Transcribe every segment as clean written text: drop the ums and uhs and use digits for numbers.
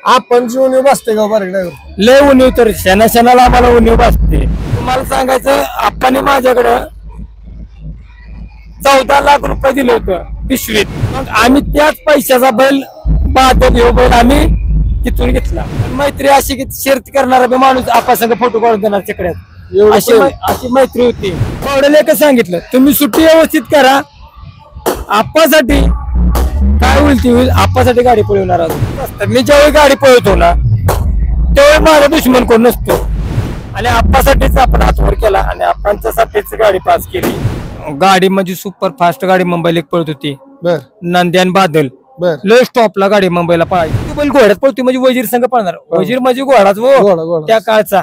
आपण जी उणीव बसते का बारीक ड्रायव्हर लय उणीव तर क्षणाला आम्हाला उणीव बसते. तुम्हाला सांगायचं आपण माझ्याकडं 14 लाख रुपये दिले होतं पिशवीत. मग आम्ही त्याच पैशाचा बैल बादल घेऊ बैल आम्ही तिथून घेतला. मैत्री अशी की शर्ती करणारा बी माणूस आपल्यासंग फोटो काढून देणार तिकड्यात अशी मैत्री होती. पावड्याला एकच सांगितलं तुम्ही सुट्टी व्यवस्थित करा आप्पासाठी काय उलटी होईल आप्पासाठी गाडी पळवणार आहोत. मी ज्यावेळी गाडी पळवतो ना त्यावेळी माझा दुश्मन कोण नसतो आणि आप्पासाठीच आपण हातवर केला आणि आप्पांच्यासाठीच गाडी पास केली. गाडी म्हणजे सुपर फास्ट गाडी मुंबईला एक पळत होती. नंद्यान बादल लय स्टॉपला गाडी मुंबईला पळायची. बैल घोड्यात पळतो म्हणजे वजीर संघ पळणार. वजीर म्हणजे घोडाच वो त्या काळचा.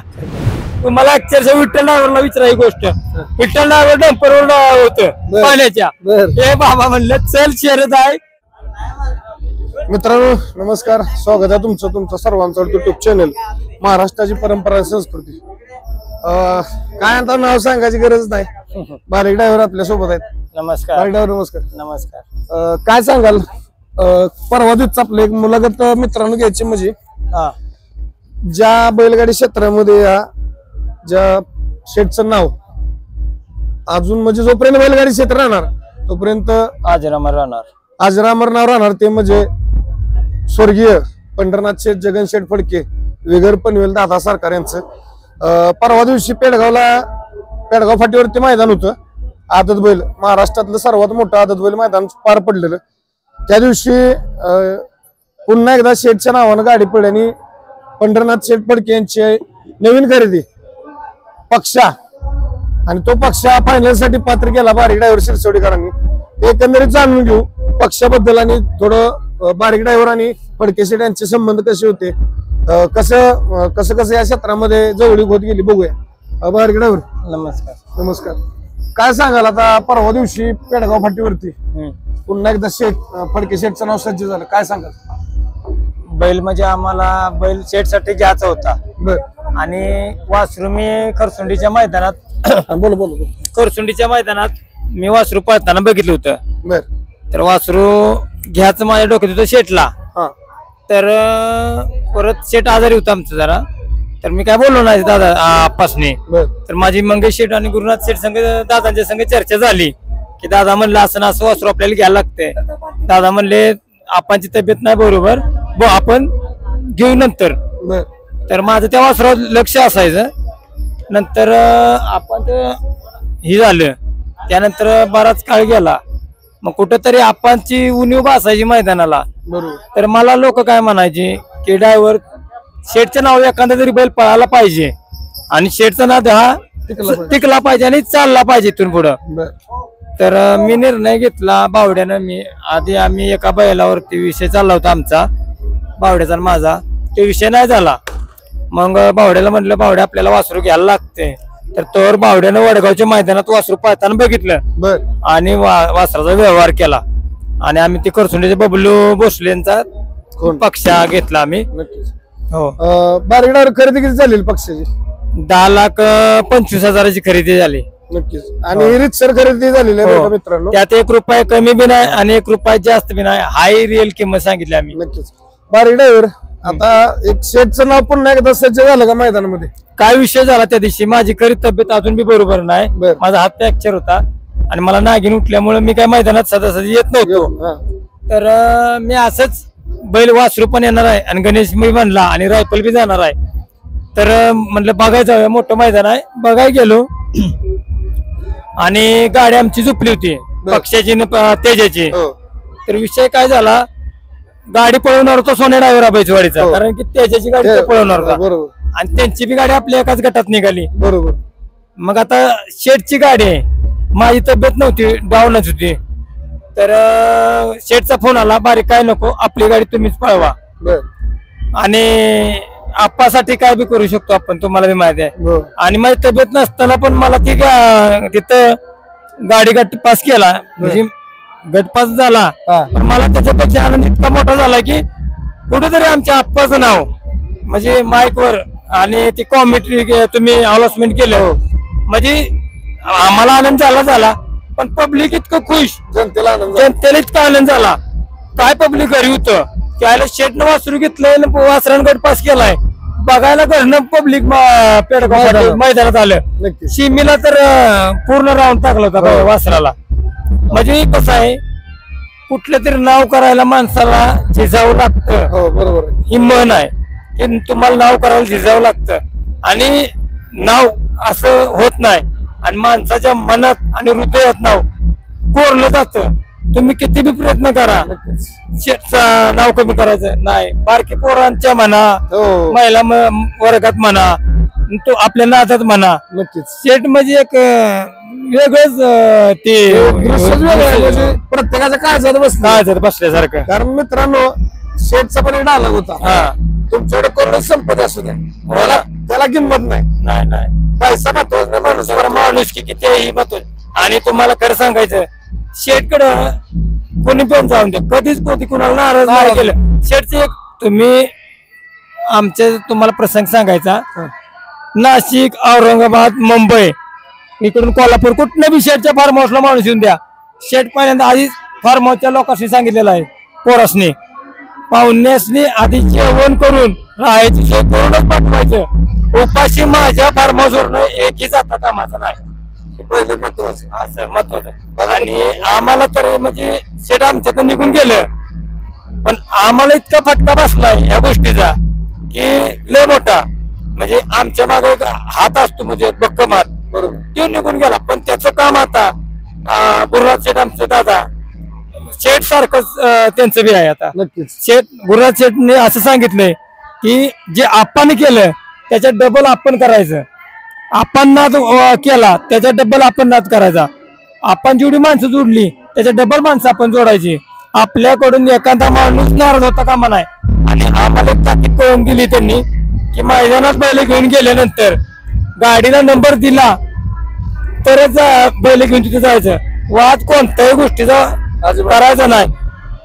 मला अक्षरशः विठ्ठल नागरला विचारा ही गोष्ट. विठ्ठल नागर डंपरवर होतं पाण्याच्या. हे बाबा म्हणलं चल शर्यत आहे. मित्रांनो नमस्कार, स्वागत आहे तुमचं सर्वांचं युट्यूब चॅनल महाराष्ट्राची परंपरा संस्कृती. काय आता नाव सांगायची गरज नाही. बारीक ड्रायव्हर आपल्या सोबत आहेत. नमस्कार बारीक ड्रायव्हर नमस्कार. नमस्कार. काय सांगाल परवा दिवस आपलं एक मुलाखत मित्रांनो घ्यायची म्हणजे ज्या बैलगाडी क्षेत्रामध्ये ज्या शेटचं नाव अजून म्हणजे जोपर्यंत बैलगाडी क्षेत्र राहणार तोपर्यंत आजरामर नाव राहणार ते म्हणजे स्वर्गीय पंढरनाथ शेठ जगन शेठ फडके वेगर पनवेल दादा सरकार यांचं. परवा दिवशी पेडगाव फाटीवरती मैदान होतं. आदत बैल महाराष्ट्रातलं सर्वात मोठं आदत बैल मैदान पार पडलेलं. त्या दिवशी पुन्हा एकदा शेठच्या नावानं गाडी पडल्याने पंढरनाथ शेठ फडके यांची नवीन खरेदी पक्षा आणि तो पक्षा फायनल साठी पात्र केला बारीक ड्रायव्हर शिरसवडीकरांनी. एकंदरीत जाणून घेऊ पक्षाबद्दल आणि थोडं बारीक ड्रायव्हर आणि फडके शेठ यांचे संबंध कसे होते, कसं या क्षेत्रामध्ये जवळीक होत गेली बघूया. बारीक ड्रायव्हर नमस्कार. नमस्कार. काय सांगाल आता परवा दिवशी पेडगाव फाटीवरती पुन्हा एकदा फडके शेठचं नाव सज्ज झालं, काय सांगाल? बैल म्हणजे आम्हाला बैल शेठसाठी घ्यायचा होता आणि वासरू मी खरसुंडीच्या मैदानात खरसुंडीच्या मैदानात मी वासरू पळताना बघितलं होतं. तर वासरू घ्यायचं माझ्या डोक्यात होतं शेठला. तर परत शेठ आजारी होता आमचं जरा. तर मी काय बोललो नाही दादा आप्पासने. तर माझी मंगेश शेठ आणि गुरुनाथ शेठ संघ दादांच्या संघ चर्चा झाली की दादा म्हणलं असं वासरू आपल्याला घ्यायला लागतंय. दादा म्हणले आपांची तब्येत नाही बरोबर आपण घेऊ नंतर. तर माझं त्या वासरावर लक्ष असायचं. नंतर आपण हे झालं त्यानंतर बराच काळ गेला. मग कुठंतरी आपांची उणीव भासायची मैदानाला. तर मला लोक काय म्हणायचे की ड्रायव्हर शेठचं नाव एखादा तरी बैल पळायला पाहिजे आणि शेठचा नाद हा टिकला पाहिजे आणि चालला पाहिजे इथून पुढं. तर मी निर्णय घेतला बावड्यानं. आम्ही एका बैलावरती विषय चालला होता आमचा बावड्याचा माझा. तो विषय नाही झाला. मग बावड्याला म्हटलं बावड्या आपल्याला वासरू घ्यायला लागते. तर तोवर बावड्यानं वडगावच्या मैदानात वासरू पळताना बघितलं आणि वासराचा व्यवहार केला आणि आम्ही ते खरसुंडीचे बबलू भोसले यांचा पक्षा घेतला आम्ही. हो. बारीक ड्रायव्हर खरेदी किती झाली पक्षाची? 10,25,000ची खरेदी झाली. नक्कीच. आणि रीतसर खरेदी झालेली आहे मित्रांनो. त्यात 1 रुपया कमी बी नाही आणि 1 रुपया जास्त बी नाही. हाय रिअल किंमत सांगितली आम्ही. नक्कीच. बारीक ड्रायव्हर आता एक शेठचं नाव पुन्हा एकदा सज्ज झालं का मैदानामध्ये? काय विषय झाला त्या दिवशी माझी खरी तब्येत अजून बी बरोबर नाही. माझा हात फ्रॅक्चर होता आणि मला नागिन उठल्यामुळे मी काय मैदानात सदासदी येत नव्हतो. तर मी असंच बैल वासरू पण येणार आहे आणि गणेश मी म्हणला आणि रायफल बी जाणार आहे. तर म्हटलं बघायचं मोठं मैदान आहे बघाय गेलो आणि गाडी आमची झुपली होती पक्षाची तेजाची. तर विषय काय झाला गाडी पळवणार होता सोन्या ड्रायव्हर बैचवाडीचा. कारण की तेजाची गाडी पळवणार होता आणि त्यांची बी गाडी आपल्या एकाच गटात निघाली. बरोबर. मग आता शेठची गाडी आहे माझी तब्येत नव्हती डाऊनच होती. तर शेठचा फोन आला बारीक काय नको आपली गाडी तुम्हीच पळवा आणि आप्पासाठी काय बी करू शकतो आपण तुम्हाला बी माहिती आहे. आणि माझी तब्येत नसताना पण मला ती तिथं गाडी गटपास केला म्हणजे गटपास झाला. मला त्याच्यापेक्षा आनंद इतका मोठा झाला की कुठेतरी आमच्या आप्पाचं नाव म्हणजे माईकवर आणि ती कॉमेंट्री तुम्ही अनाउन्समेंट केलं म्हणजे आम्हाला आनंद झाला. पण पब्लिक इतकं खुश, जनतेला इतका आनंद झाला. काय पब्लिक घरी होतं त्याला शेटनं वासरू घेतलंय वासरान गट पास केलाय बघायला घरनं पब्लिक पेडगाव मैदानात आलं. नक्कीच. शिमीला तर पूर्ण राऊंड टाकला होता वासराला. म्हणजे कसं आहे कुठलं तरी नाव करायला माणसाला झिजावं लागतं. हो बरोबर आहे. ही म्हण आहे की तुम्हाला नाव करायला झिजावं लागतं आणि नाव असं होत नाही आणि माणसाच्या मनात आणि हृदयात नाव कोरलं जातं. तुम्ही किती बी प्रयत्न करा शेटचं नाव कमी करायचं नाही. बारकी पोरांच्या म्हणा हो महिला वर्गात म्हणा तो आपल्या नादात म्हणा नक्कीच. शेट म्हणजे एक वेगळंच ते म्हणजे प्रत्येकाच्या काळजात बसल्यासारखं. कारण मित्रांनो शेठचा पण डायलॉग होता, हा तुमच्याकडे कोण संपत्ती असू द्या त्याला किंमत नाही. नाही नाही पैसा महत्वाचा नाही, माणूस माणूस की किती महत्वाचं. आणि तुम्हाला खरं सांगायचं शेटकडं कोणी पण जाऊन द्या कधीच कोणी कुणाला नाराज नाही केलं. शेटचे एक तुम्ही आमच्या तुम्हाला प्रसंग सांगायचा नाशिक औरंगाबाद मुंबई इकडून कोल्हापूर कुठल्या बी शेटच्या फार्म हाऊसला माणूस येऊन द्या. शेट पहिल्यांदा आधीच फार्म हाऊसच्या लोकांनी सांगितलेलं आहे पोरासनी पाहुण्यासनी आधी जेवण करून राहायची सोय करूनच पाठवायचं. उपाशी माझ्या फार्म हाऊसवरून एकही जाता कामाचा नाही. पहिले महत्वाचं असं महत्वाचं. आणि आम्हाला तर म्हणजे शेट आमच्याकडून निघून गेलं पण आम्हाला इतका फटका बसलाय या गोष्टीचा की लय मोठा. म्हणजे आमच्या मागे एक हात असतो म्हणजे बक्कम हात बरोबर. तो निघून गेला पण त्याचं काम आता गुरुराज शेठ आमचे दादा शेठ सारखंच त्यांचं बी आहे आता. नक्कीच. शेठ गुरुराज शेठने असं सांगितलंय की जे आपण केलं त्याच्यात डबल आपण करायचं. आपण नाद केला त्याच्यात डबल आपण नाद करायचा. आपण जेवढी माणसं जोडली त्याच्यात डबल माणसं आपण जोडायची. आपल्याकडून एखादा माणूस नाराज होता कामा नाही. आणि आम्हाला ताकीद करून दिली त्यांनी की मैदानात बैल घेऊन गेल्यानंतर गाडीला नंबर दिला तरच बैल घेऊन तिथे जायचं. वाद कोणत्याही गोष्टीचा करायचा नाही.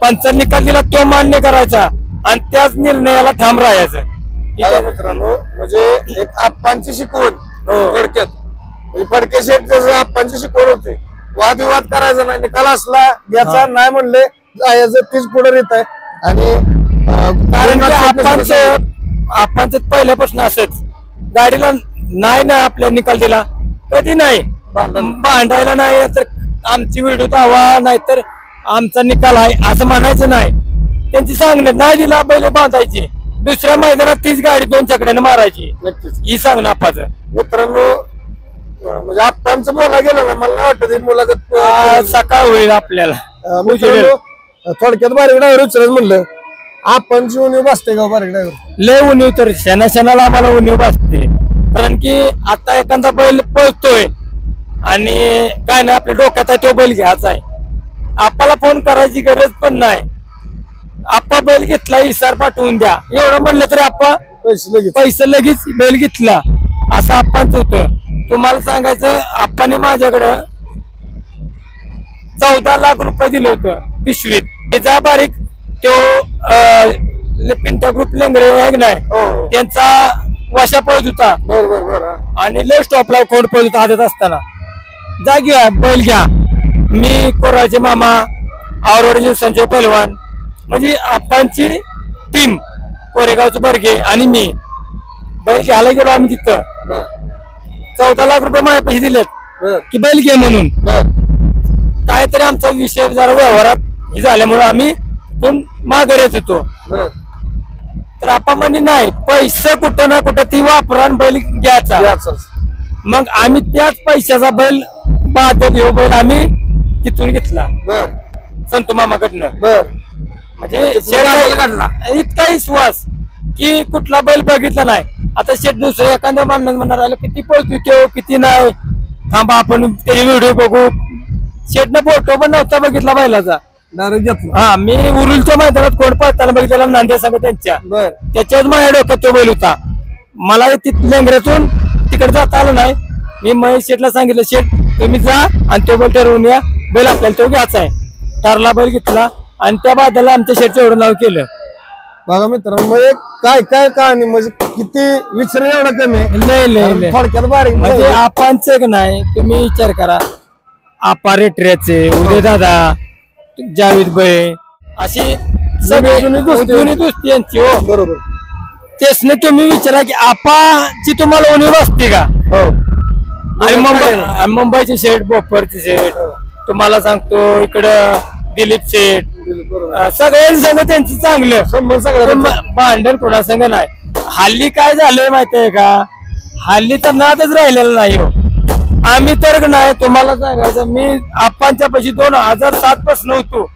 पंच निकाल दिला तो मान्य करायचा आणि त्याच निर्णयाला ठाम राहायचं. मित्रांनो म्हणजे एक आप्पांची शिकवण थोडक्यात म्हणजे फडके शेठ जसं आप्पांची शिकवण होते. वादविवाद करायचा नाही, निकाल असला घ्यायचा नाही म्हणले जायचं तीच पुढे येत आहे. आणि कारण आपण पहिल्यापासून असंच गाडीला नाही ना आपल्या निकाल दिला कधी नाही भांडायला नाही तर आमची व्हिडिओ दावा नाही तर आमचा निकाल आहे असं म्हणायचं नाही. त्यांची सांगणं नाही दिला बैल बांधायची दुसऱ्या मैदानात तीच गाडी 2 चकड्यानं मारायची. नक्कीच. ही सांगणं आपाचं. मित्रांनो म्हणजे आप्पांचं बोला गेलं ना मला वाटत मुलाखत सकाळ होईल आपल्याला. थोडक्यात बारीक ड्रायव्हर उचलत म्हणलं आपणची उणीव बसते का बारीक ड्रायव्हर लय उणीव तर क्षणाला आम्हाला उणीव बसते. कारण की आता एखादा बैल पळतोय आणि काय नाही आपल्या डोक्यात आहे तो बैल घ्यायचा आहे. आपल्याला फोन करायची गरज पण नाही. आपा बैल घेतला इसार पाठवून द्या एवढं म्हणलं तरी आपा पैसे लगेच बैल घेतला असं आप्पांच होतं. तुम्हाला सांगायचं आप्पाने माझ्याकडं 14 लाख रुपये दिले होतं पिशवीत. त्याचा बारीक तो पिंटा ग्रुप लेंगरे आहे नाही त्यांचा वाशा पळत होता आणि लय स्टॉपला खोड पळत होता हातात असताना. जा घ्या बैल घ्या. मी कोराचे मामा आवरवाडीचे संजय पहलवान म्हणजे आप्पांची टीम कोरेगावचं बर्गे आणि मी बैल घ्यायला गेलो आम्ही तिथं. 14 लाख रुपये माझ्या पैसे दिलेत की बैल घे म्हणून. काहीतरी आमचा विषय जरा व्यवहारात झाल्यामुळे आम्ही माघारी येत होतो. तर आपण म्हणजे नाही पैसे कुठं ना कुठं ती वापरा बैल घ्यायचा. मग आम्ही त्याच पैशाचा बैल बहादर घेऊ बैल आम्ही तिथून घेतला संतू मामाकडनं. म्हणजे इतका विश्वास की कुठला बैल बघितला नाही. आता शेट दुसरं एखाद्या माणूस म्हणणार आलं किती पळतो किती नाही थांबा आपण ते व्हिडिओ बघू. शेटनं फोटो पण नव्हता बघितला बैलाचा. हा मी उरुलच्या मैदानात कोण पळताना बघितला नांदेड संघ त्यांच्या त्याच्यावर माझ्या डोक्यात तो बैल होता. मला लेंगऱ्यातून तिकडे जाता आलं नाही. मी महेश शेटला सांगितलं शेट तुम्ही जा आणि तो बैल ठरवून या बैल आपल्याला तो घ्यायचा आहे. ठरला बैल घेतला आणि त्या बादला आमच्या शेटचं एवढं नाव केलं. बघा मित्रांनो काय काय कहाणी म्हणजे किती विचार एवढं कमी लय थोडक्यात बारीक म्हणजे आपणच नाही तुम्ही विचार करा. आपा रेटऱ्याचे उदय दादा जावेद भाई अशी सगळे जुनी दोस्ती. जुनी दोस्ती यांची हो. बरोबर. तेच तुम्ही विचारा की आपाची तुम्हाला उणीव असते का? हो. आणि मुंबईचे शेठ, बोपरचे शेठ, तुम्हाला सांगतो इकडं दिलीप शेठ, सगळ्यांसंग त्यांचं चांगलं संबंध सगळ्या. भांडण कोणासंग नाही. हल्ली काय झालंय माहितीये का? हल्ली तर नादच राहिलेला नाही हो. आम्ही तर नाही तुम्हाला सांगायचं, मी आपांच्या पैसे 2007 पासून होतो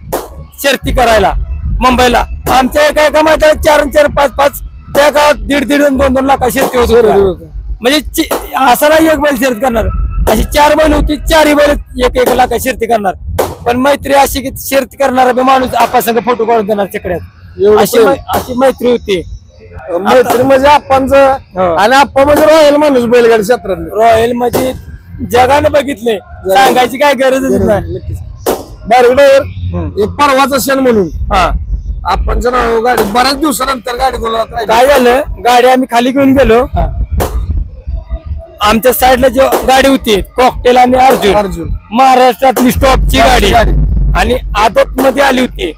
शर्ती करायला मुंबईला. आमच्या एका माहिती 4-4, 5-5 त्या गावात 1.5-1.5 आणि 2-2 लाख शर्ती होती. म्हणजे असा नाही एक बैल शर्त करणार, अशी 4 बैल होती, 4ही बैल 1-1 लाख शर्ती करणार. पण मैत्री अशी की शर्ती करणारा माणूस आपासंग फोटो काढून देणार तिकड्यात, अशी मैत्री होती. मैत्री म्हणजे आप्पांचं आणि आप्पा म्हणजे रॉयल माणूस बैलगाडी क्षेत्रात. रॉयल म्हणजे जगाने बघितले, सांगायची काय गरजच नाही. बारगडावर एक परवाचा क्षण म्हणून हा आप्पांचं नाव गाडी बऱ्याच दिवसानंतर गाडी बोलवत. काय झालं, गाडी आम्ही खाली घेऊन गेलो. आमच्या साईडला जो गाडी होती कॉकटेल आणि अर्जुन, महाराष्ट्रातली स्टॉपची गाडी आणि आदत मध्ये आली होती.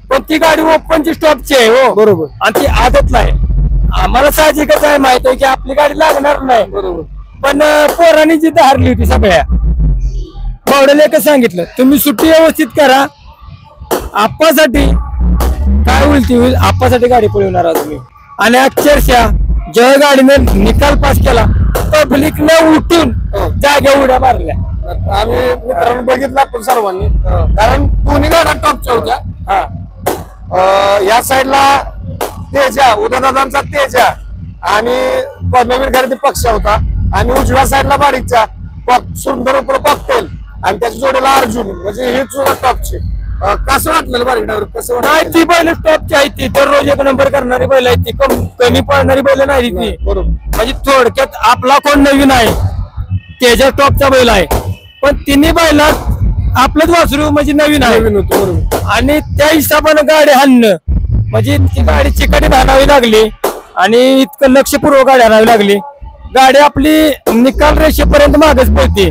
पण ती गाडी ओपनची स्टॉपची आहे हो. बरोबर. आणि ती आदतला आहे. आम्हाला साहजिकच आहे, माहित आहे की आपली गाडी लागणार नाही. बरोबर. पण पोरांनी जिथं हारली होती सगळ्या बावड्याला एकच सांगितलं, तुम्ही सुट्टी व्यवस्थित करा, आप्पासाठी काय होईल ती होईल, आप्पासाठी गाडी पळवणार आहात तुम्ही. आणि अक्षरशः जेव्हा गाडीने निकाल पास केला, पब्लिकने उठून जाग्या उड्या मारल्या. आम्ही मित्रांनो बघितलं आपण सर्वांनी, कारण दोन्ही गाड्या टॉपच्या होत्या. या साईडला तेजा, उदयदादांचा तेजा आणि नवीन खरेदी पक्ष होता, आणि उजव्या साईडला बारीकचा सुंदर कॉकटेल आणि त्याच्या जोडीला अर्जुन. म्हणजे हे सुद्धा टॉपचे. कसं वाटलं बारीकडावर? कसं नाही, ती बैल टॉपची आहे, ती दररोज 1 नंबर करणारी बैल आहे, ती कमी पळणारी बैल नाही ती. बरोबर. म्हणजे थोडक्यात आपला कोण नवीन आहे त्याच्या टॉपचा बैल आहे, पण तिन्ही बैलात आपलंच वासरू म्हणजे नवीन आहे. बरोबर. आणि त्या हिशोबानं गाडी हाणणं म्हणजे ती गाडी चिकाटी आणावी लागली आणि इतकं लक्षपूर्वक गाडी आणावी लागली. गाडी आपली निकाल रेषेपर्यंत मागच पळते,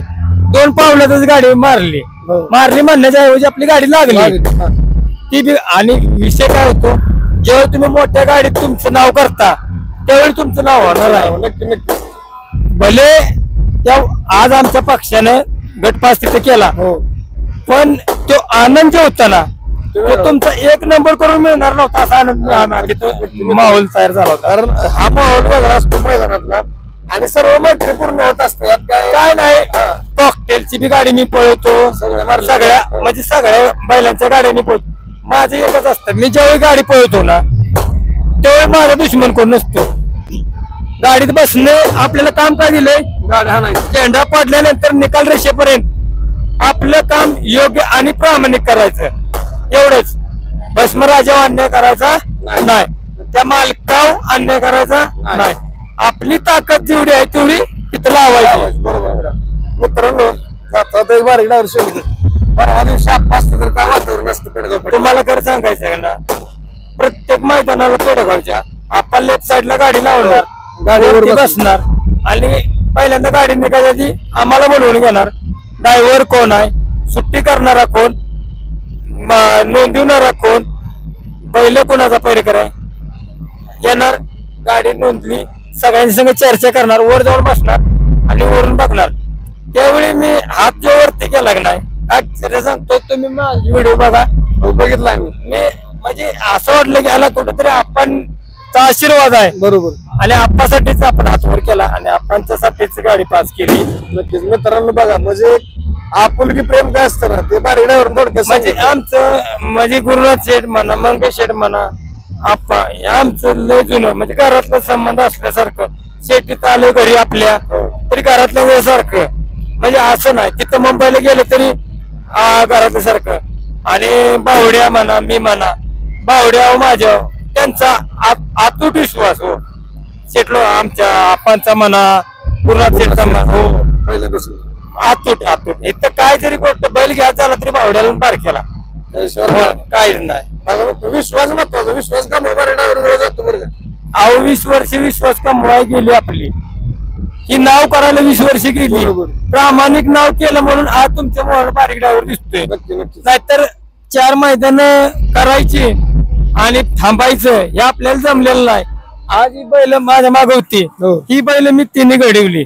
2 पावलातच गाडी मारली म्हणण्याच्या ऐवजी आपली गाडी लागली ती बी. आणि विषय काय होतो, जेव्हा तुम्ही मोठ्या गाडीत तुमचं नाव करता त्यावेळी तुमचं नाव होणार आहे. नक्की नक्की. भले त्या आज आमच्या पक्षानं गटपास तिथे केला, पण तो आनंद जो होता ना, तो तुमचा 1 नंबर करून मिळणार नव्हता असा आनंद माहोल तयार झाला होता. कारण हा माहोल वेगळा असतो मैदानातला आणि सर्व मैत्रीपूर्ण होत असतात. काय नाही, कॉकटेलची बी गाडी मी पळवतो, सगळ्या म्हणजे सगळ्या बैलांच्या गाड्या मी पळतो. माझं एकच असतं, मी ज्यावेळी गाडी पळवतो ना त्यावेळी माझा दुश्मन कोण नसतो. गाडीत बसणे आपल्याला काम काय दिलंय, गाडी हाणायची. झेंडा पडल्यानंतर निकाल रेषेपर्यंत आपलं काम योग्य आणि प्रामाणिक करायचं, एवढंच. भस्मराजा अन्याय करायचा नाही, त्या मालकावर अन्याय करायचा नाही. आपली ताकद जेवढी आहे तेवढी तिथं लावायची. बरोबर. मित्रांनो, बारीकडावर शेवटी परवा दिवशी आप्पा असतं तर काय वातावरण असतं पेडगाव? तुम्हाला खरं सांगायचं ना, प्रत्येक मैदानाला पेडगावच्या आपण लेफ्ट साईडला गाडी लावणार, गाडीवर बसणार आणि पहिल्यांदा गाडी निघायची आम्हाला बोलवून घेणार. ड्रायव्हर कोण आहे, सुट्टी करणारा कोण, नोंदवणारा कोण, पहिले कोणाचा पैरेकर आहे येणार, गाडी नोंदली, सगळ्यांच्या संग चर्चा करणार, वर जाऊन बसणार आणि वरून बघणार. त्यावेळी मी हात जो वरती केला की नाही, अक्षरशः सांगतो तुम्ही माझी व्हिडिओ बघा, बघितला मी. म्हणजे असं वाटलं की याला कुठेतरी आपणचा आशीर्वाद आहे. बरोबर. आणि आप्पासाठीच आपण हात वर केला आणि आप्पांच्यासाठीच गाडी पास केली. नक्कीच. मित्रांनो बघा, म्हणजे आपुलकी प्रेम काय असतं ना, ते बारीकडावर थोडक्यात म्हणजे आमचं म्हणजे गुरुनाथ शेठ म्हणा, मंगेश शेठ म्हणा, आप्पा आमचं लय जुनं म्हणजे घरातला संबंध असल्यासारखं. शेतीत आलं घरी आपल्या तरी घरातल्या वेळसारखं, म्हणजे असं नाही तिथं मुंबईला गेलं तरी घरातल्या सारखं. आणि बावड्या म्हणा, मी म्हणा, बावड्या माझ्या त्यांचा अतूट विश्वास हो. शेटलो आमच्या आपांचा म्हणा, गुरुनाथ शेठचा म्हणा, हो पहिल्यापासून अतूट इथं काय जरी गोष्ट बैल घ्यायचा झाला तरी बावड्याला पार केला, काहीच नाही. विश्वास महत्वाचा. विश्वास का बारीकडावर जातो बरं का? अहो 20 वर्ष विश्वास कमवाय गेली आपली, ही नाव करायला 20 वर्ष गेली. प्रामाणिक नाव केलं म्हणून आज तुमच्या मोहर बारीकडावर दिसतोय. नक्की नक्की. नाहीतर 4 मैदान करायची आणि थांबायचं हे आपल्याला जमलेलं नाही. आज ही बैल माझ्या माग होती, ही बैल मी तिन्ही घडवली.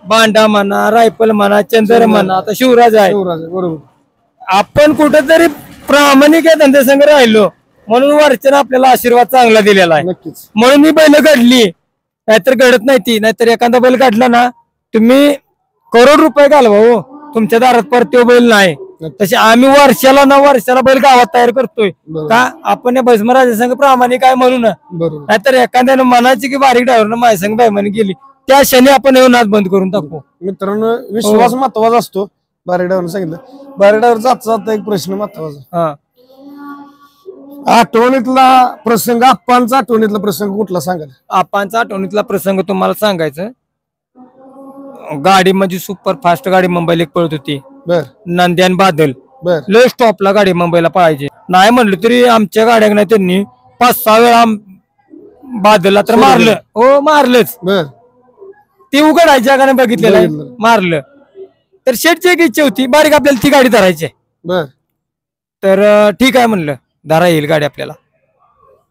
बांडा म्हणा, रायफल म्हणा, चंद्र म्हणा, आता शिवराज आहे. बरोबर. आपण कुठेतरी प्रामाणिक या धंद्यासंग राहिलो म्हणून वरच्यानं आपल्याला आशीर्वाद चांगला दिलेला आहे. नक्कीच. म्हणून मी बैल घडली, नाहीतर घडत नाही ती. नाहीतर एखादा बैल घडला ना, तुम्ही करोड रुपये घालवा हो, तुमच्या दारात परत तो बैल नाही. तसे आम्ही वर्षाला बैल गावात तयार करतोय का, आपण या भस्मराजा संघ प्रामाणिक आहे म्हणून. नाहीतर एखाद्यानं म्हणायची की बारीक ड्रायव्हरनं माझ्या संघ बायमानी गेली, त्या क्षणी आपण येऊन नाद बंद करून टाकू. मित्रांनो, विश्वास महत्वाचा असतो. बारीक ड्रायव्हरनं सांगितलं. बारीक ड्रायव्हरचा आजचा एक प्रश्न महत्वाचा, आठवणीतला प्रसंग, आप्पांचा आठवणीतला प्रसंग कुठला सांगाल? आप्पांचा आठवणीतला प्रसंग तुम्हाला सांगायचं, गाडी म्हणजे सुपर फास्ट गाडी मुंबईला एक पळत होती. नंद्यान बादल लय स्टॉपला गाडी मुंबईला पळायची. नाही म्हणलं तरी आमच्या गाड्या नाही त्यांनी 5-6 वेळा बादलला तर मारलं. हो, मारलंच. ती उघडायच्या गाड्या बघितलेलं, मारलं. तर शेटची एक इच्छा होती, बारीक आपल्याला ती गाडी धरायची. तर ठीक आहे म्हणलं, धरा येईल गाडी आपल्याला.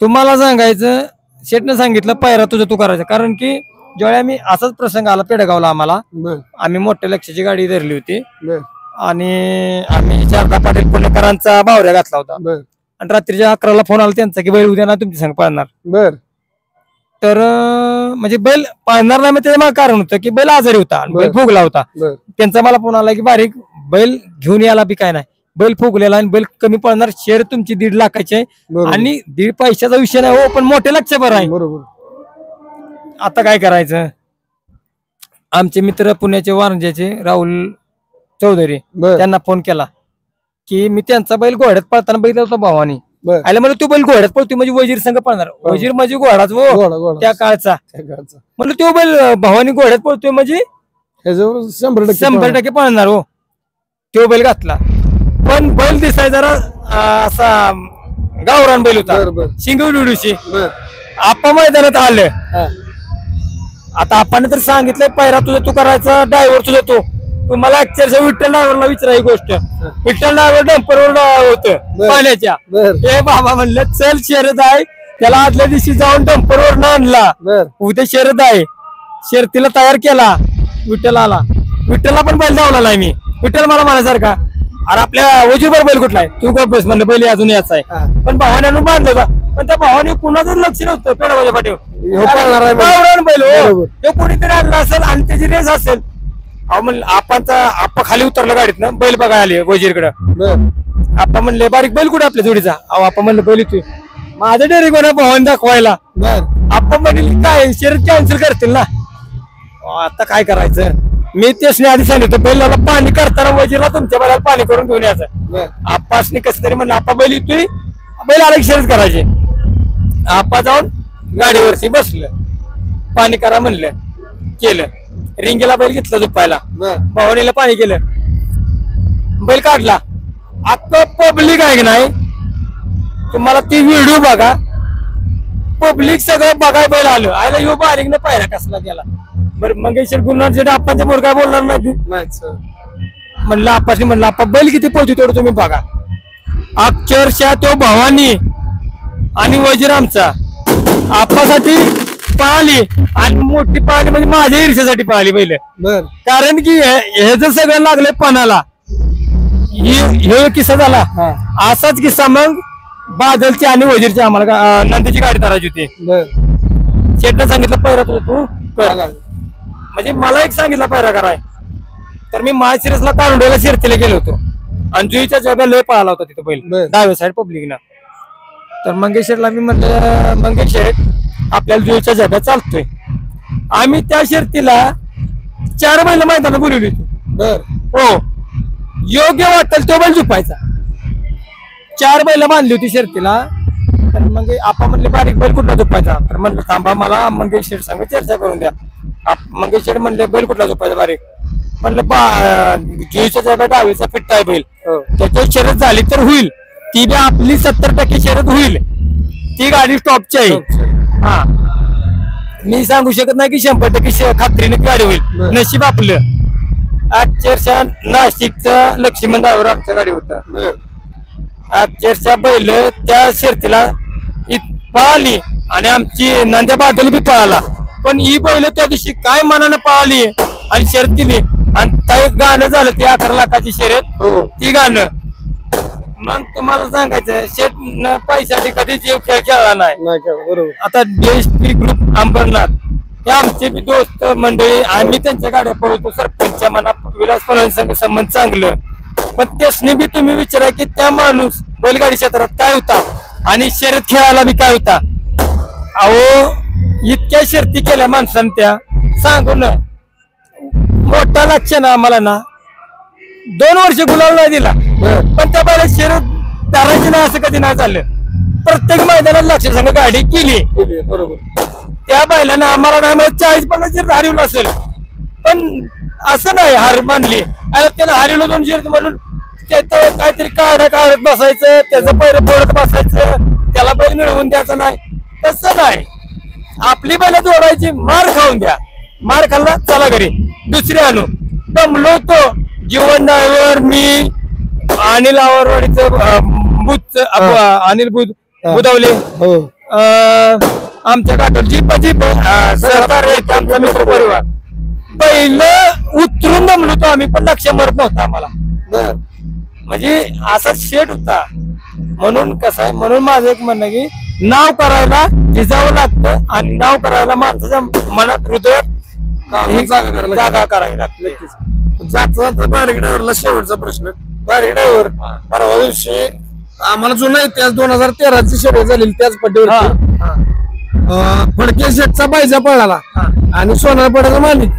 तुम्हाला सांगायचं, शेटनं सांगितलं पायरा तुझं तू करायचं. कारण की ज्यावेळी आम्ही असाच प्रसंग आला पेडगावला आम्हाला, आम्ही मोठ्या लक्षाची गाडी धरली होती आणि आम्ही शारदा पाटील पुणेकरांचा बावऱ्या घातला होता. आणि रात्रीच्या 11ला फोन आला त्यांचा की बैल उद्या ना तुमच्या संग पाळणार. तर म्हणजे बैल पाळणार नाही, त्याचं मला कारण होतं की बैल आजारी होता, बैल फुगला होता. त्यांचा मला फोन आला की बारीक बैल घेऊन यायला बी काय नाही, बैल फुगलेला आणि बैल कमी पडणार, शेअर तुमची 1.5 लाखाची आहे आणि 1.5 पैशाचा विषय नाही हो, पण मोठे लक्ष बरं आहे. आता काय करायचं? आमचे मित्र पुण्याचे वारंजाचे राहुल चौधरी, त्यांना फोन केला की मी त्यांचा बैल घोड्यात पळताना बघितला होता भावानी. आले म्हणजे तो बैल घोड्यात पळतो म्हणजे वजीर संघ पळणार. वजीर म्हणजे घोडाच हो त्या काळचा. म्हणलं तो बैल भावानी घोड्यात पळतोय म्हणजे 100% पळणार हो. तो बैल घातला, पण बैल दिसाय जरा असा गावरान बैल होता, शिंगवडूशी. आपा मैदानात आलं. आता आपण तर सांगितलंय पायरा तुझा तू करायचा, ड्रायव्हर तुझा तू. मला अक्षरशः विठ्ठल ड्रायव्हरला विचारा ही गोष्ट. विठ्ठल ड्रायव्हर डंपरवर होतं पाण्याच्या. हे बाबा म्हणलं चल शर्यत आहे, त्याला आदल्या दिवशी जाऊन डंपरवर आणला, उद्या शर्यत आहे. शर्यतीला तयार केला, विठ्ठल आला. विठ्ठलला पण बैल धावला नाही मी. विठ्ठल मला म्हणायसारखा, अरे आपल्या वजीरभर बैल कुठला आहे, तू बस म्हणलं बैल अजून याचा आहे. पण भावाने आणून बांधलं होता, पण त्या भावाने कुणाच लक्ष नव्हतं पेडगावच्या पाठीवर. बैल हो, तो कोणीतरी आणला असेल आणि त्याची रेस असेल. म्हणलं आपा खाली उतरलं गाडीत ना, बैल बघायला आले वजीरकडे. आपा म्हणले बारीक बैल कुठे आपल्या जोडीचा? आपा म्हणलं बैल तू. माझं डेअरी कोणा भावाने दाखवायला. आपा म्हणले काय शर्यत कॅन्सल करतील ना, आता काय करायचं? मी तेच आधी सांगितलं बैलाला पाणी करताना वजीरला तुमच्या बैलाला पाणी करून घेऊन यायचं. आप्पासनी कसं तरी म्हणलं आपा बैल येतोय, बैल आला की शर्यत करायची. आपा जाऊन गाडीवरती बसलं, पाणी करा म्हणलं, केलं. रिंगेला बैल घेतला झोपायला, भावनेला पाणी केलं, बैल काढला. आता पब्लिक आहे की नाही, तुम्हाला ती व्हिडिओ बघा, पब्लिक सगळं बघाय बैल आलं. आयला ह्यो बारीक न पाहिला कसला गेला. बरं मंगेशर गुरुनाथ आपणच्या मोर काय बोलणार नाही. म्हणलं आपाशी, म्हणलं आपा बैल किती पोहोचू तेवढं तुम्ही बघा. अक्षरशः तो भवानी आणि वजीर आमचा आपासाठी पाळली, आणि मोठी पाळली म्हणजे माझ्या ईर्ष्यासाठी पाळली बैल. कारण की हे जर सगळं लागलंय पानाला, हे किस्सा झाला. असाच किस्सा मग बादलची आणि वजीरची आम्हाला नंदीची गाडी धरायची होती. शेटनं सांगितलं पैरा तुझं तू कर, म्हणजे मला एक सांगितलं पैरा कराय. तर मी माळशिरसला कारुंडेला शिरतीला गेलो होतो आणि जुईच्या जगा लय पळाला होता तिथं बैल, डाव्या साईड पब्लिकला. तर मंगेशरला मी म्हटलं मंगेशर आपल्याला जुईच्या जगा चालतोय. आम्ही त्या शर्तीला 4 बैल मैदानात बोलवली होती. हो, योग्य वाटेल तो बैल झुपायचा. 4 बैल बांधली होती शर्तीला. तर मग आपण म्हणले बारीक बैल कुठला झोपायचा? तर म्हणलं थांबा, मला मंगेशर सांग चर्चा करून द्या. मंगेशर म्हणले बैल कुठला झोपायचा बारीक? म्हणलं जुईच्या जागा डावीचा फिट्टा आहे बैल, त्याची शर्यत झाली तर होईल, ती बी आपली 70% शर्यत होईल, ती गाडी स्टॉपची आहे. हा, मी सांगू शकत नाही की 100% खात्रीने गाडी होईल. नशीब आपलं. अक्षरशः नाशिकचा लक्ष्मण ड्रायव्हर आमच्या गाडी होता. अक्षरशः बैल त्या शर्तीला पळाली आणि आमची नंद्या बादल बी पळाला. पण ही बैल त्या दिवशी काय मनानं पळाली आणि शर्यत केली. आणि त्या गाणं झालं ते 11 लाखाची शर्यत, ती गाणं. मग तुम्हाला सांगायचं शेट पैशासाठी कधी जीव खेळ खेळला नाही. बरोबर. आता DSP ग्रुप अंबरनाथ हे आमचे बी दोस्त मंडळी, आम्ही त्यांच्या गाड्या पळवतो. सरपंचच्या मनात विलास पवारांसंग संबंध चांगलं. पण त्यासनी बी तुम्ही विचारा की त्या माणूस बैलगाडी क्षेत्रात काय होता आणि शर्यत खेळायला बी काय होता. अहो इतक्या शर्ती केल्या माणसाने त्या सांगू ना. मोठा लक्ष ना आम्हाला ना 2 वर्ष गुलाल नाही दिला, पण त्या बैला शर्यत धरायची नाही असं कधी नाही झालं. प्रत्येक मैदानात लक्ष संघ गाडी केली. बरोबर. त्या बैलानं आम्हाला नाही म्हणत 40-50 हरवलं असेल, पण असं नाही हार मानली. त्याला हरवलं 2 शर्यत म्हणून त्याचं काहीतरी काढत बसायचं, त्याचं पैर बोलत बसायचं, त्याला बैल मिळवून द्यायचं नाही. तसं नाही, आपली बैल जोडायची, मार खाऊन द्या. मार खाल्ला चला घरी, दुसरी आणू. दमलो तो जीवन ड्रायव्हर, मी अनिल आवरवाडीचं बुध, अनिल बुधवले, आमच्या काकाची सहकार्य आमचा मित्र परिवार. पहिलं उतरून दमलो तो आम्ही, पण लक्ष मरत नव्हता आम्हाला. म्हणजे असा शेट होता. म्हणून कसं आहे, म्हणून माझं एक म्हणणं की नाव करायला जिजावं लागतं आणि नाव करायला माणसाच्या मनात हृदयात जागा करावी लागते. जाता बारीक ड्रायव्हरला शेवटचा प्रश्न. बारीक ड्रायव्हर परवा दिवशी आम्हाला जुना इतिहास 2013ची शर्यत झालेली त्याच पट्टीवर फडके शेटचा बायजा पळाला आणि सोनारपाड्याचा मालिक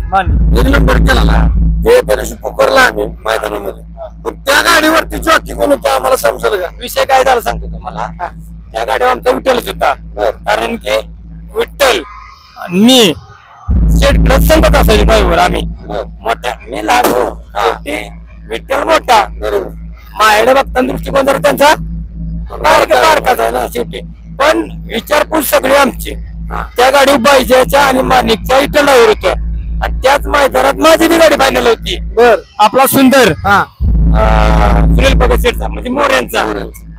1 नंबर केला. ते त्याशी पुकारला आम्ही मैदानामध्ये. पण त्या गाडीवरती जॉकी कोण होता आम्हाला समजलं का? विषय काय झाला सांगतो तुम्हाला. त्या गाडीवर आमचा विठ्ठलच होता. कारण की विठ्ठल मी शेटकडे संगत असायचो ड्रायव्हर. आम्ही मोठ्या, मी लागलो विठ्ठल मोठा. माझ्याकडे बघताना दृष्टिकोन जरा त्यांचा बारकाच आहे ना शेवटी. पण विचारपूस सगळी आमची त्या गाडी बायजाच्या आणि माणिकच्या विठ्ठल ड्रायव्हर होतं. आणि त्याच मैदानात माझी बी गाडी फायनल होती. आपला सुंदर सुनील भगत शेठचा म्हणजे मोऱ्यांचा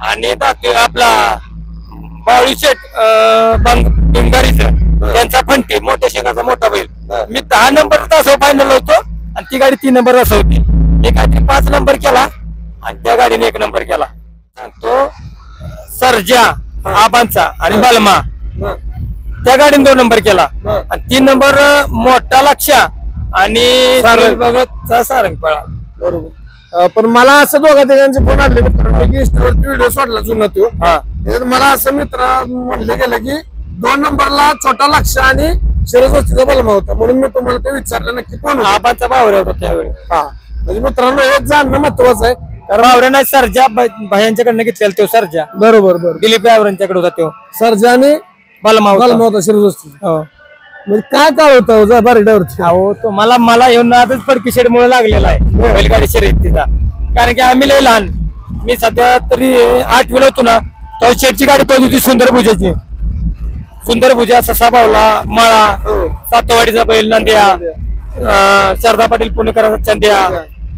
आणि आपला बावळी शेठ बंगारीचा त्यांचा फंटी, मोठ्या शेंगाचा मोठा बैल. मी 10 नंबर तास फायनल होतो आणि ती गाडी 3 नंबर असं होती. मी काहीतरी 5 नंबर केला आणि त्या गाडीने 1 नंबर केला. तो सर्जा आबांचा आणि बलमा त्या गाडीने 2 नंबर केला आणि 3 नंबर मोठा लक्षा आणि भगतचा सारंग पळा. बरोबर. पण मला असं दोघा तिघांचे फोन आले इंस्टावरती व्हिडिओ सोडला जुना तो. मला असं मित्र म्हणले गेलं की 2 नंबरला छोटा लक्ष आणि शिरजोस्तीचा बलमा होता. म्हणून मी तुम्हाला ते विचारलं नक्की कोण. आबांचा बावऱ्या होता त्यावेळी. म्हणजे मित्रांनो हे जाणणं महत्वाचं आहे. कारण बावऱ्या नाही, सर्जा भायांच्याकडनं घेतलेला तो सर्जा. बरोबर. दिलीप ड्रायव्हरांच्याकडे होता तो सर्जा आणि बलमा होता शिरजोस्ती. म्हणजे काय काय होतं बारीक ड्रायव्हर. अहो तो मला येऊन आजच फडकी शेडमुळे लागलेला आहे बैलगाडी शर्यतीचा. कारण की आम्ही लय लहान, मी सध्या तरी 8वीला होतो ना, तो शेडची गाडी पळत होती सुंदर भुजाची. सुंदर भुजा, ससा बावला, माळा, सातवाडीचा बैल नंद्या, शारदा पाटील पुणेकरांचा चंद्या,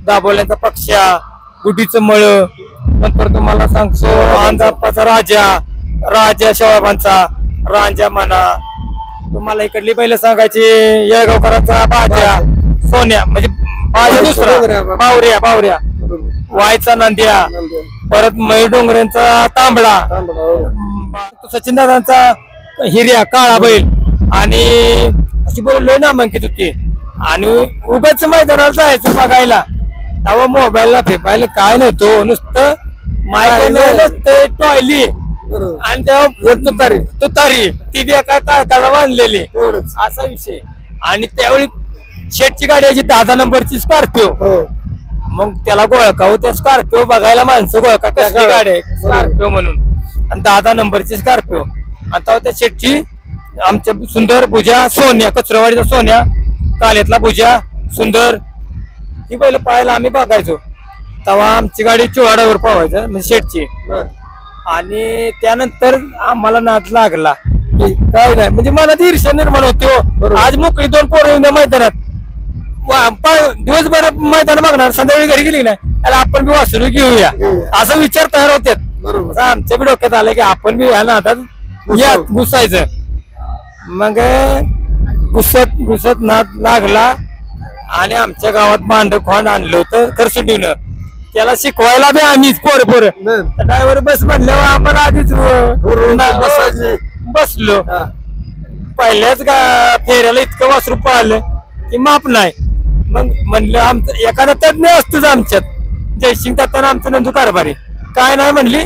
दाभोल्यांचा पक्षा, गुडीचं मळ, नंतर तुम्हाला सांगतो अंधाप्पाचा राजा शेवाबांचा रांजा म्हणा. तुम्हाला इकडली बैल सांगायची येळगावकरांचा बाजा, सोन्या म्हणजे बाजा दुसरा, बावऱ्या वायचा नंद्या, परत मयूर डोंगरेंचा तांबडा, सचिन दादांचा हिर्या काळा बैल. आणि अशी बैल लय नामांकित होती. आणि उगाच मैदानाला जायचं बघायला, तेव्हा मोबाईलला फेकायला काय नव्हतो, नुसतं मायक टॉयली आणि तेव्हा तुतारी ती बी एका काळकाला बांधलेली असा विषय. आणि त्यावेळी शेटची गाडी यायची 10 नंबरची स्कॉर्पिओ. मग त्याला गोळकाव त्या स्कॉर्पिओ बघायला माणसं गोळका कसली गाडी आहे स्कॉर्पिओ म्हणून, आणि 10 नंबरची स्कॉर्पिओ. आता त्या शेटची आमच्या सुंदर भुजा, सोन्या कचरवाडीचा सोन्या, कालेतला भुजा, सुंदर ही बैल पाहायला आम्ही बघायचो. तेव्हा आमची गाडी चोहाडावर पाहायचं म्हणजे शेटची. आणि त्यानंतर आम्हाला नाद लागला की काय नाही म्हणजे मला ती ईर्ष्या निर्माण होती. आज मोकळी 2 पोरं येऊन मैदानात दिवसभर मैदान बघणार, संध्याकाळी घरी गेली नाही त्याला आपण बी वासरू घेऊया असा विचार तयार होतात. आमच्या बी डोक्यात आलं की आपण बी या नादात यात घुसायचं मग घुसत घुसत नाद लागला आणि आमच्या गावात भांड खोंड आणलं होतं खरसुंडीनं त्याला शिकवायला बी आम्हीच पोर ड्रायव्हर बस म्हणल्यावर आम्हाला आधीच बसलो पहिल्याच फेऱ्याला इतकं वासरू पाहिलं की माप नाही मग म्हणलं आमचं एखादा तज्ञ असतोच आमच्यात जयसिंग तात्यानं आमचं नंदू कारभारी काय नाही म्हणली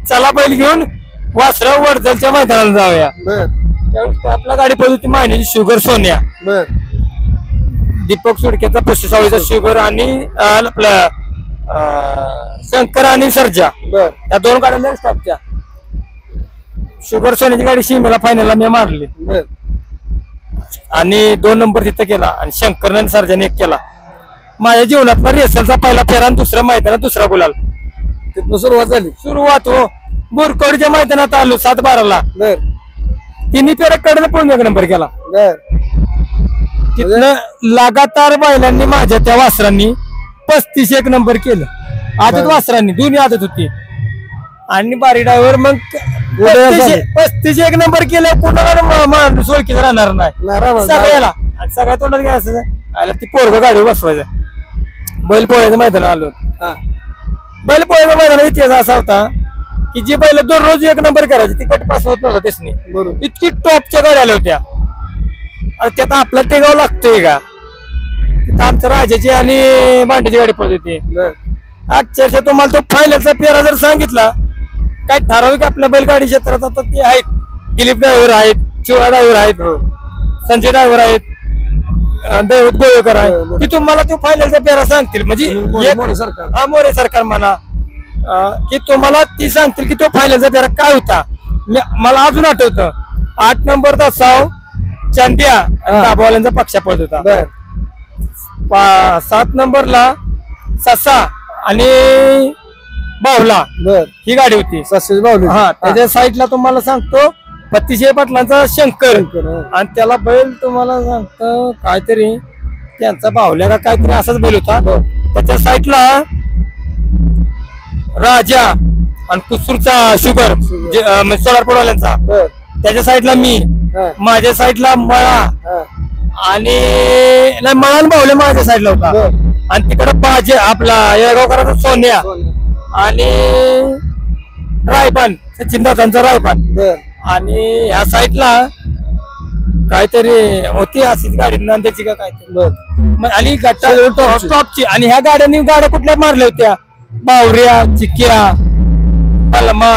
चला बैल घेऊन वासरा वडजलच्या मैदानाला जाऊया त्यावेळेस आपला गाडी पडली होती मायनीची शुगर सोन्या दीपक सुडक्याचा पशुसावळीचा शुगर आणि आपलं शंकर आणि सर्जा या दोन गाड्या स्टॉपच्या शुगर सोन्याची गाडी शिमेला फायनलला मी मारली आणि 2 नंबर तिथं केला आणि शंकरने आणि सर्जाने 1 केला माझ्या जीवनातला रेसलचा पहिला फेरा आणि दुसऱ्या मैदानात दुसरा गुलाल तिथून सुरुवात हो बोरकवडीच्या मैदानात आलो 7-12ला तिन्ही फेऱ्या कडनं पळून 1 नंबर केला तिथनं लगातार बैलांनी माझ्या त्या वासरांनी 35 1 नंबर केलं आदत वासरांनी दोन्ही आदत होती आणि बारी ड्रायव्हर मग 35 1 नंबर केलं कुणाला सोळखीला राहणार नाही सगळ्याला सगळ्या तोंडात काय असं आला ती पोरग गाडी बसवायचं बैल पोळ्याचं मैदान आलो बैल पोळ्याचं मैदान इतिहास असा होता की जी बैल दररोज 1 नंबर करायची ती कट पास होत नव्हता त्यासनी इतकी टॉपच्या गाड्या आल्या होत्या आणि त्यात आपला टेगाव लागतोय का तिथं आमच्या राजाची आणि भांड्याची गाडी पडत होती अक्षरशः तुम्हाला तो फायनलचा फेरा जर सांगितला काय ठराविक आपल्या बैलगाडी क्षेत्रात आता ते आहेत दिलीप ड्रायव्हर आहेत शिवा ड्रायव्हर आहेत संजय ड्रायव्हर आहेत दैवत गोळेकर आहे की तुम्हाला तो फायनलचा फेरा सांगतील म्हणजे मोरे सरकार म्हणा की तुम्हाला ती सांगतील की तो फायनलचा फेरा काय होता मला अजून आठवतं 8 नंबरचा साव चांदिया दाबवाल्यांचा पक्षा पडत होता 7 नंबरला ससा आणि बाहुला ही गाडी होती त्याच्या साईडला तुम्हाला सांगतो बत्तीशे पाटलांचा शंकर आणि त्याला बैल तुम्हाला सांगतो काहीतरी त्यांचा बाहुल्या का काहीतरी असाच बैल होता त्याच्या साईडला राजा आणि कुसूरचा शुगर सोलारपूरवाल्यांचा त्याच्या साईडला मी माझ्या साईडला मळा आणि मळा बाहुल्या माझ्या साईडला होता आणि तिकडे बाजे आपला येळगावकरांचा सोन्या आणि रायपान सचिन दादांचा रायपान आणि ह्या साईडला काहीतरी होती अशीच गाडी नांदेडची का काहीतरी आणि टॉपची आणि ह्या गाड्यांनी गाड्या कुठल्या मारल्या होत्या बावऱ्या चिक्या पलमा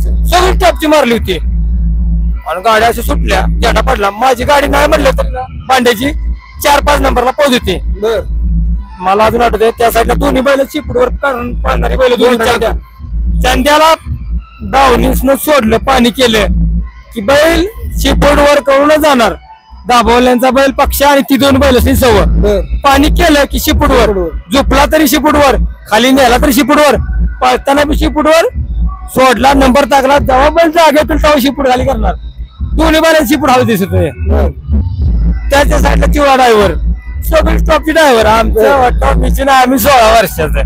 सगळी टॉपची मारली होती आणि गाड्या अशा सुटल्या जेटा पडला माझी गाडी नाही म्हणलं तर भांड्याची 4-5 नंबरला पोहोच होती मला अजून आठवतंय त्या साईडला दोन्ही बैल चिपडवर काढून पाळणारी बैल दोन्ही चांद्याला दावणीसनं सोडलं पाणी केलं की बैल चिपडवर करून जाणार दाबवल्यांचा बैल पक्षा आणि ती 2 बैल सव पाणी केलं की शिपूडवर झोपला तरी शिपूडवर खाली न्यायला तरी शिपूडवर पळताना बी शिपूडवर सोडला नंबर टाकला जेव्हा बैल जागेतील तेव्हा शिपूड खाली करणार दोन्ही बैल शिपूड हवे दिसत त्याच्या साईडला चिवळा ड्रायव्हर सगळे स्टॉपची ड्रायव्हर आमचं टॉपची ना आम्ही 16 वर्षाचं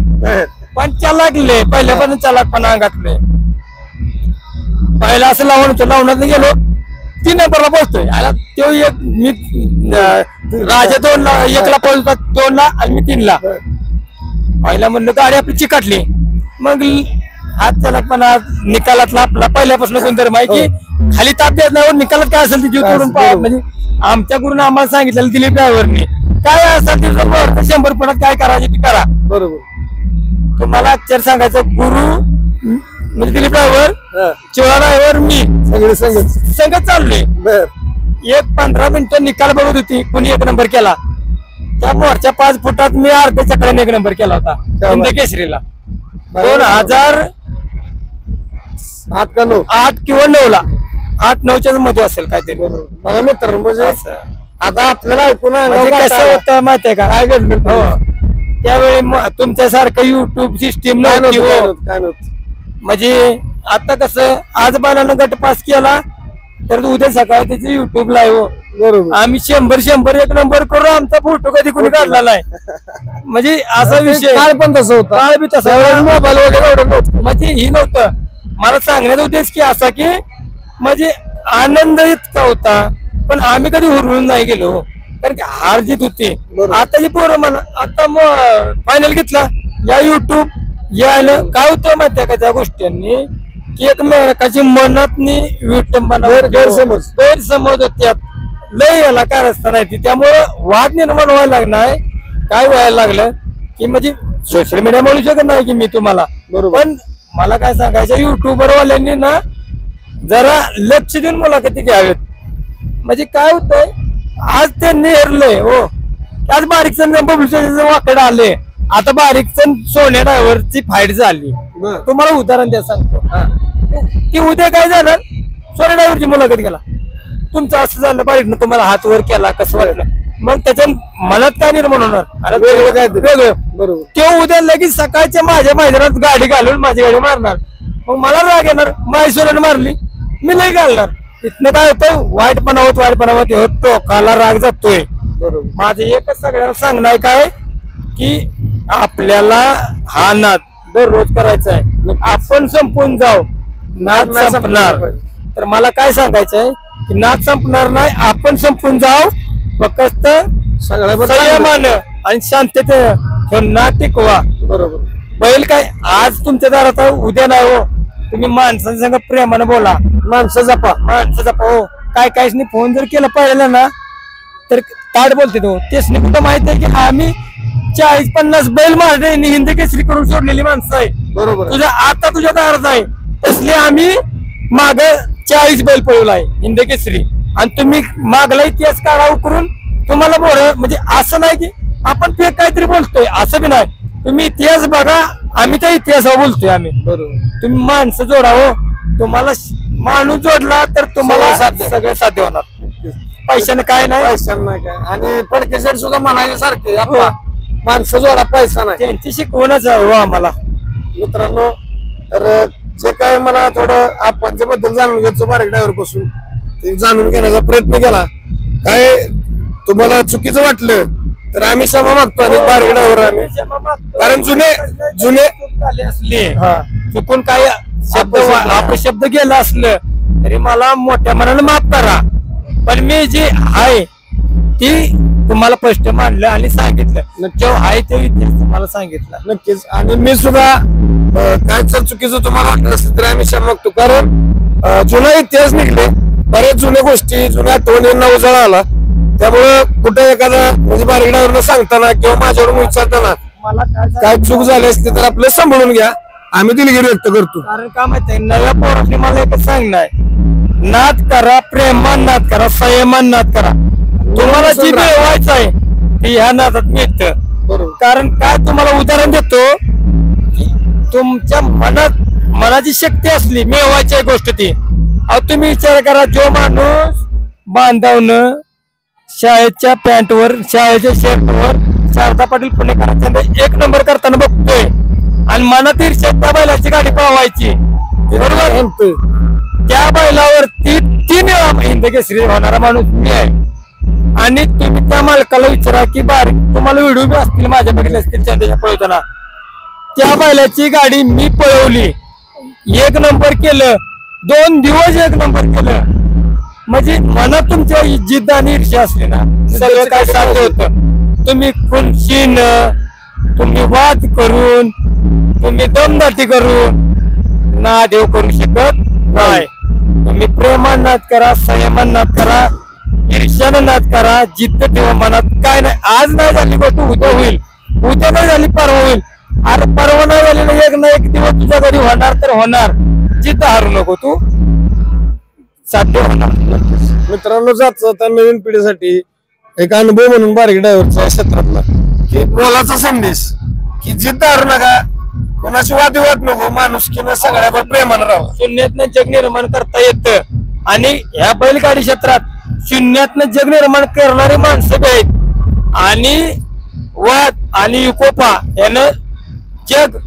पण चलाकले पहिल्यापासून चलाकपणा अंगातले पहिला असं लावण्यात गेलो 3 नंबरला पोहोचतोय आला तो एक मी राजा 2ला 1ला पोहोचला 2ला आणि मी 3ला पहिला म्हणलं गाडी आपली चिकाटली मग हात चलाकपणा निकालातला आपला पहिल्यापासून गुणधर्म आहे की खाली ताप देत नाही निकालात काय असेल ते जीव तोडून म्हणजे आमच्या गुरुने आम्हाला सांगितलेलं दिलीप ड्रायव्हरने काय असेल ते 100 पणात काय करायचे ते करा बरोबर तुम्हाला अक्षर सांगायचं गुरु म्हणजे दिलीप ड्रायव्हर चिवळा ड्रायव्हर मी सगळे संगत चालले 15 मिनिटं निकाल बघत होती कुणी 1 नंबर केला त्या मोरच्या 5 फुटात मी अर्ध्या चकड्याने 1 नंबर केला होता हिंद केसरीला 2008 किंवा 9ला 8-9च्या मध्ये असेल काहीतरी मला मित्र म्हणजे आता आपल्याला ऐकून कसं होतं माहितीये का काय घडलं त्यावेळी तुमच्यासारखं युट्यूब सिस्टीम नव्हती म्हणजे आता कसं आज बैलानं गट पास केला तर उद्या सकाळी त्याची युट्यूब लाईव्ह बरोबर आम्ही 100 1 नंबर करून आमचा फोटो कधी कोणी काढला नाही म्हणजे असा विषय काय पण तसं होतं काय बी तसं मोबाईल वगैरे एवढं नव्हतं म्हणजे ही नव्हतं मला सांगण्याचा उद्देश की असा की म्हणजे आनंद इतका होता, पण आम्ही कधी हुरळून नाही गेलो, कारण की हार जीत होती. आताची पोरं म्हणा, आता फायनल घेतला या युट्यूब यायला काय होतं माहितीये का त्या गोष्टींनी, की एकमेकाची मनातनी विटंबना गैरसमज होत्यात, लय याला काय रस्ता नाही. त्यामुळं वाद निर्माण व्हायला लागणार. काय व्हायला लागलं की म्हणजे सोशल मीडिया म्हणू शकत नाही की मी तुम्हाला, पण मला काय सांगायचं, युट्यूबर वाल्यांनी ना जरा लक्ष देऊन मुलाखती घ्यावेत. म्हणजे काय होतंय, आज ते नेरलंय हो, आज बारीकसन पब्लिसिटीचं वाकड आले, आता बारीकसन सोन्या ड्रायव्हरची फाईट झाली. तुम्हाला उदाहरण द्या सांगतो, की उद्या काय झालं, सोन्या ड्रायव्हरची मुलाखत घ्याला, तुमचं असं झालं बारीक, तुम्हाला हात वर केला, कसं वाटलं, मग त्याच्या मनात काय निर्माण होणार, अरे वेगळं काय वेगळं. बरोबर, ते उद्या लगेच सकाळच्या माझ्या मैदानात गाडी घालून माझी गाडी मारणार, मग मला राग येणार, माझी सोन्याने मारली, मी नाही घालणार. इथनं काय होतं, वाईटपणा होत टोकाला राग जातोय. माझं एकच सगळ्यांना सांगणं आहे काय, की आपल्याला हा नाद दररोज करायचा आहे, आपण संपून जाऊ, नाद संपणार. तर मला काय सांगायचंय, की नाद संपणार नाही, आपण संपून जाऊ, फक्त संयमानं आणि शांततेनं नाद टिकवा. बरोबर, बैल काय आज तुमच्या दारात उद्या नाही हो, तुम्ही माणसांच्या संग प्रेमानं बोला, माणसं जपा हो. काय काहीच फोन जर केला पाहिजे ना तर ताट बोलते तो, तेच नाही कुठं माहित आहे की आम्ही 40-50 बैल मारले हिंद केसरी करून सोडलेली माणसं आहे. बरोबर, तुझ्या दारात आहे तसले आम्ही माग 40 बैल पळवलाय हिंद केसरी, आणि तुम्ही मागला इतिहास काढा उकरून तुम्हाला म्हणजे असं नाही की आपण ते काहीतरी बोलतोय, असं बी नाही. तुम्ही इतिहास बघा, आम्ही त्या इतिहासावर बोलतोय आम्ही. बरोबर, तुम्ही माणसं जोडावं, तुम्हाला माणूस जोडला तर तुम्हाला सगळं साध्य होणार. पैशाने काय नाही, पैशाने नाही काय. आणि फडकेसर सुद्धा म्हणायचे सारखे, माणसं जोडा, पैसा नाही, त्यांची शिकवणच हवं आम्हाला. मित्रांनो, तर जे काय मला थोडं आपणच्या बद्दल जाणून घ्यायचो बारीक ड्रायव्हर पासून, ते जाणून घेण्याचा प्रयत्न केला. काय तुम्हाला चुकीचं वाटलं तर आम्ही क्षमा मागतो, आणि बारीक ड्रायव्हर आम्ही, कारण जुने असले चुकून काय शब्द गेला असलं तरी मला मोठ्या मनानं माफ करा, पण मी जी आहे ती तुम्हाला स्पष्ट मांडलं आणि सांगितलं, जेव्हा आहे ते इतिहास तुम्हाला सांगितलं. नक्कीच, आणि मी सुद्धा काय जर चुकीचं तुम्हाला वाटलं असेल तर आम्ही क्षमा मागतो, कारण जुना इतिहास निघले, बरेच जुन्या गोष्टी, जुन्या आठवणींना उजाळा आला. त्यामुळं कुठे एखादा म्हणजे बारीक ड्रायव्हरला सांगताना किंवा माझ्यावरून विचारताना काय चूक झाली असते तर आपलं सांभाळून घ्या, आम्ही दिलगिरी व्यक्त करतो. कारण काय माहिती, नव्या पोरांनी मला एकच सांगणार, नाद करा, प्रेमान नाद करा, संयमान नाद करा, तुम्हाला जी मिळवायचं आहे ती ह्या नादात मिळतं. बरोबर, कारण काय तुम्हाला उदाहरण देतो, तुमच्या मनाची शक्ती असली मिळवायची गोष्ट ती, तुम्ही विचार करा, जो माणूस बांधावनं शाळेच्या पॅन्टवर, शाळेच्या शर्टवर शारदा पाटील पुणेकरांचा 1 नंबर करताना बघतोय, आणि मनात ईर्ष्या त्या बैलाची गाडी पळवायची, बरोबर, त्या बैलावरती 3 वेळा हिंद केसरी होणारा माणूस मी आहे. आणि तुम्ही त्या मालकाला विचारा की बारीक, तुम्हाला व्हिडिओ बी असतील माझ्या बघितले असतील त्याच्या पळवताना, त्या बैलाची गाडी मी पळवली, 1 नंबर केलं, 2 दिवस 1 नंबर केलं. म्हणजे मनात तुमच्या जिद्द आणि ईर्ष्या असली ना सगळं काय साध्य होतं. तुम्ही खुनशीन, तुम्ही वाद करून, तुम्ही दमदाटी करून ना देव करू शकत नाही. तुम्ही प्रेमान नाद करा, संयमान नाद करा, ईर्ष्यानं नाद करा, जिद्द ठेवा मनात. काय नाही, आज नाही झाली गोष्ट उद्या होईल, उद्या नाही झाली परवा होईल. अरे परवा नाही झालेलं एक ना एक दिवस तुझ्या घरी होणार तर होणार, जिद्द हारू नको, तू साध्य होणार. मित्रांनो, जाता नवीन पिढीसाठी एक अनुभव म्हणून बारीक ड्रायव्हरचा क्षेत्रातला की बोलाचा संदेश, की जिद्द हारू नका, कोणाशी वादविवाद नको, माणुसकीनं सगळ्यावर प्रेमानं राहा. शून्यातनं जग निर्माण करता येतं, आणि ह्या बैलगाडी क्षेत्रात शून्यातनं जग निर्माण करणारी माणसं बी आहेत, आणि वाद आणि विकोपा यानं जग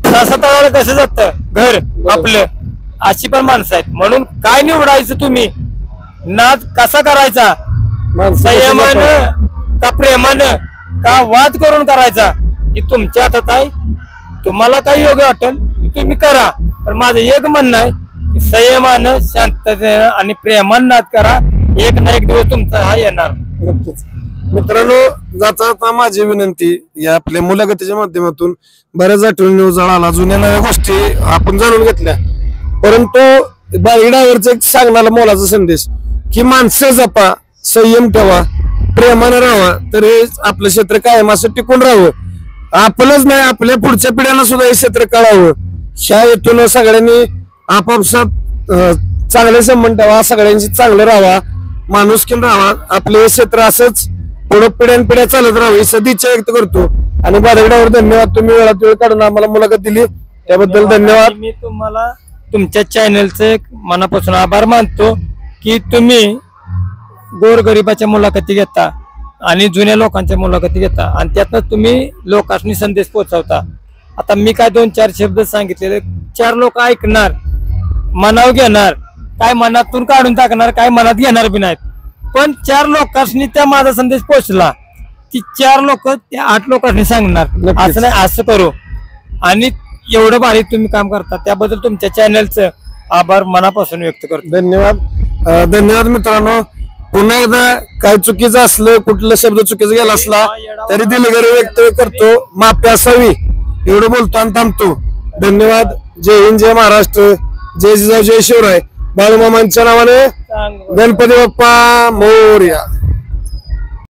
तसं तळाला कसं जातं घर आपलं, अशी पण माणसं आहेत. म्हणून काय निवडायचं तुम्ही, नाद कसा करायचा, संयमानं का प्रेमानं का वाद करून करायचा, हे तुमच्या हातात आहे. तुम्हाला काही योग्य वाटेल तुम्ही करा, पण माझं एक म्हणणं आहे, संयमानं शांततेनं आणि प्रेमानं नाद करा. एक ना एक दिवस तुमचा हा येणार. नक्कीच. मित्रांनो, जाता जाता माझी विनंती, या आपल्या मुलाखतीच्या माध्यमातून बऱ्याच आठवणी उजाळा आला, जुन्या नव्या गोष्टी आपण जाणून घेतल्या, परंतु बाईडावरचा एक सांगणारा मोलाचा संदेश की माणसं जपा, संयम ठेवा, प्रेमानं राहावा, तर हे आपलं क्षेत्र कायम असं टिकून राहावं. आपलंच नाही, आपल्या पुढच्या पिढ्यांना सुद्धा हे क्षेत्र कळावं. ह्या हेतून सगळ्यांनी आपापसात चांगले संबंध ठेवा, सगळ्यांशी चांगलं राहावा, माणुसकीन राहावा. आपलं हे क्षेत्र असंच पुढे पिढ्यानपिढ्या चालत राहावं ही सदिच्छा व्यक्त करतो. आणि बारगड्यावर धन्यवाद, तुम्ही वेळात वेळ काढून आम्हाला मुलाखत दिली त्याबद्दल धन्यवाद. मी तुम्हाला तुमच्या चॅनलचे मनापासून आभार मानतो की तुम्ही गोरगरिबाच्या मुलाखती घेता आणि जुन्या लोकांच्या मुलाखती घेता आणि त्यातनं तुम्ही लोकांनी संदेश पोहोचवता. आता मी काय 2-4 शब्द सांगितलेले, 4 लोक ऐकणार, मनावर घेणार, काय मनातून काढून टाकणार, काय मनात घेणार बी नाहीत, पण 4 लोकांनी त्या माझा संदेश पोहोचला की 4 लोक त्या 8 लोकांनी सांगणार. असं नाही, असं करू. आणि एवढं भारी तुम्ही काम करता त्याबद्दल तुमच्या चॅनलचं आभार मनापासून व्यक्त करतो. धन्यवाद. धन्यवाद मित्रांनो. पुन्हा एकदा काय चुकीचं असलं, कुठला शब्द चुकीचा गेला असला तरी दिलगिरी व्यक्त करतो, माफी असावी एवढं बोलतो आणि थांबतो. धन्यवाद. जय हिंद, जय महाराष्ट्र, जय जिजाऊ, जय शिवराय. बाळूमामांच्या नावाने गणपती बाप्पा मोरया.